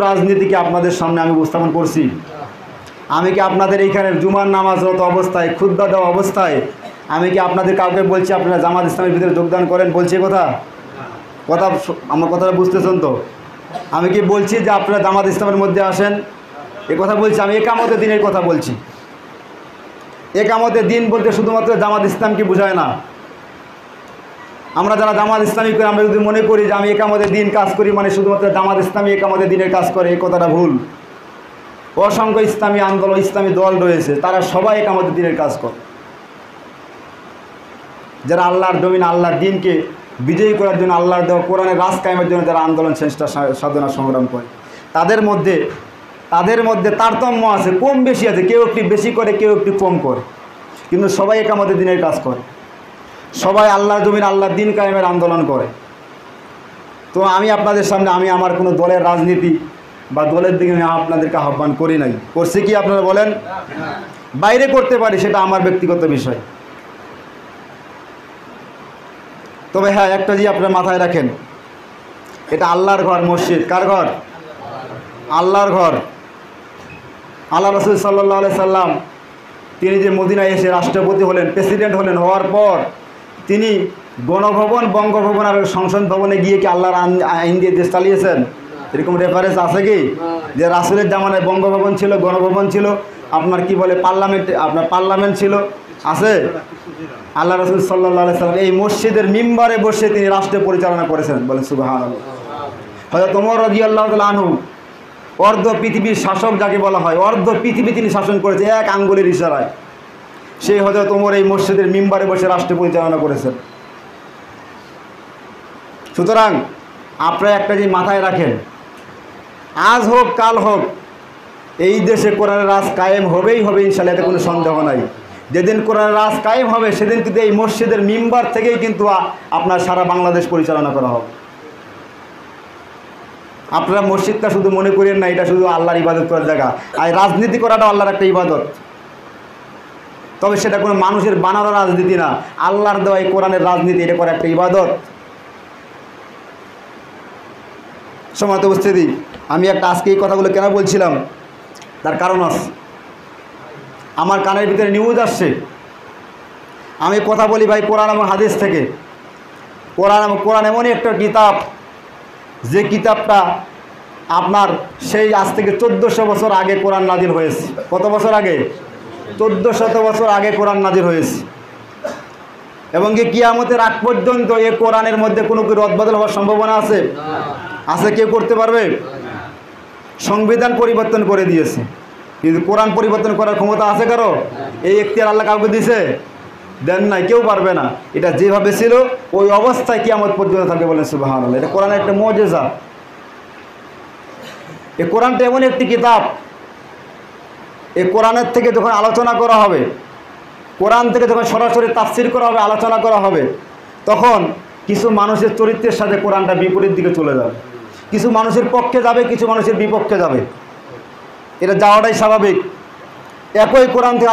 রাজনীতিকে আপনাদের সামনে আমি উপস্থাপন করছি। আমি কি আপনাদের এইখানে জুমার নামাজরত অবস্থায়, খুতবা দেওয়া অবস্থায় আমি কি আপনাদের কাউকে বলছি আপনারা জামাত ইসলামের ভিতরে যোগদান করেন? বলছি কথা আমার কথাটা বুঝতেছেন তো? আমি কি বলছি যে আপনারা জামাত ইসলামের মধ্যে আসেন? এ কথা বলছি। আমি একামতে দিনের কথা বলছি। একামতে দিন বলতে শুধুমাত্র জামাত ইসলামকে বোঝায় না। আমরা যারা জামাত ইসলামী করি, আমরা যদি মনে করি যে আমি একামতে দিন কাজ করি মানে শুধুমাত্র জামাত ইসলামী একামতে দিনের কাজ করে, এই কথাটা ভুল। অসংখ্য ইসলামী আন্দোলন, ইসলামী দল রয়েছে, তারা সবাই একামতে দিনের কাজ করে। যারা আল্লাহর জমিন, আল্লাহর দিনকে বিজয়ী করার জন্য, আল্লাহর দেওয়া কোরআনের রাজ কায়েমের জন্য যারা আন্দোলন চেষ্টা সাধনা সংগ্রাম করে, তাদের মধ্যে তারতম্য আছে, কম বেশি আছে। কেউ একটু বেশি করে, কেউ একটু কম করে, কিন্তু সবাই একামতে দিনের কাজ করে। সবাই আল্লাহর জমিন, আল্লাহর দিন কায়েমের আন্দোলন করে। তো আমি আপনাদের সামনে আমি আমার কোনো দলের রাজনীতি বা দলের দিকে আমি আপনাদেরকে আহ্বান করি নাই। করছি কি আপনারা বলেন? বাইরে করতে পারি, সেটা আমার ব্যক্তিগত বিষয়। তবে হ্যাঁ, একটা যে আপনারা মাথায় রাখেন, এটা আল্লাহর ঘর, মসজিদ। কার ঘর? আল্লাহর ঘর। আল্লাহ রাসূল সাল্লাল্লাহু আলাইহি সাল্লাম তিনি যে মদিনায় এসে রাষ্ট্রপতি হলেন, প্রেসিডেন্ট হলেন, হওয়ার পর তিনি গণভবন, বঙ্গভবন আর সংসদ ভবনে গিয়ে কি আল্লাহর আইন দিয়ে দেশ চালিয়েছেন? এরকম রেফারেন্স আছে কি? যে রাসূলের জামানায় বঙ্গভবন ছিল, গণভবন ছিল, আপনার কি বলে পার্লামেন্ট ছিল, আছে? আল্লাহ রাসূল সাল্লাল্লাহু আলাইহি সাল্লাম এই মসজিদের মিম্বারে বসে তিনি রাষ্ট্র পরিচালনা করেছেন। বলেন সুবহানাল্লাহ। হযরত ওমর রাদিয়াল্লাহু তাআলা আনহু অর্ধ পৃথিবীর শাসক যাকে বলা হয়, অর্ধ পৃথিবী তিনি শাসন করেছে এক আঙ্গুলের ইশারায়। সেই হযরত ওমর এই মসজিদের মিম্বারে বসে রাষ্ট্র পরিচালনা করেছেন। সুতরাং আপনারা একটা জিনিস মাথায় রাখেন, আজ হোক কাল হোক এই দেশে কোরআনের রাজ কায়েম হবেই হবে ইনশাআল্লাহ, এতে কোনো সন্দেহ নাই। যেদিন কোরআনের রাজ কায়েম হবে সেদিন কিন্তু এই মসজিদের মিম্বার থেকেই কিন্তু আপনার সারা বাংলাদেশ পরিচালনা করা হবে। আপনারা মসজিদটা শুধু মনে করেন না এটা শুধু আল্লাহর ইবাদত করার জায়গা, আর রাজনীতি করাটা আল্লাহর একটা ইবাদত। তবে সেটা কোনো মানুষের বানানো রাজনীতি না, আল্লাহর দেওয়া এই কোরআনের রাজনীতি, এটা করা একটা ইবাদত। সম্মানিত উপস্থিতি, আমি একটা আজকে এই কথাগুলো কেন বলছিলাম তার কারণ আছে। আমার কানের ভিতরে নিউজ আসছে, আমি কথা বলি ভাই কোরআন এবং হাদিস থেকে। কোরআন এমনই একটা কিতাব, যে কিতাবটা আপনার সেই আজ থেকে 1400 বছর আগে কোরআন নাজিল হয়েছে। কত বছর আগে? 1400 বছর আগে কোরআন নাজিল হয়েছে। এবং কি কিয়ামতের আগ পর্যন্ত এই কোরআনের মধ্যে কোনো কি রদবদল হওয়ার সম্ভাবনা আছে? আছে? কেউ করতে পারবে? সংবিধান পরিবর্তন করে দিয়েছে, কিন্তু কোরআন পরিবর্তন করার ক্ষমতা আছে কারো? এই এখতিয়ার আল্লাহ কাউকে দিয়েছে? দেন নাই, কেউ পারবে না। এটা যেভাবে ছিল ওই অবস্থায় কিয়ামত পর্যন্ত থাকবে। বলেন সুবহানাল্লাহ। এটা কোরআনের একটা মুজিজা। এই কোরআনটা এমন একটি কিতাব, এই কোরআনের থেকে যখন আলোচনা করা হবে, কোরআন থেকে যখন সরাসরি তাফসির করা হবে, আলোচনা করা হবে, তখন কিছু মানুষের চরিত্রের সাথে কোরআনটা বিপরীত দিকে চলে যাবে। কিছু মানুষের পক্ষে যাবে, কিছু মানুষের বিপক্ষে যাবে। এটা যাওয়াটাই স্বাভাবিক। একই কোরআন থেকে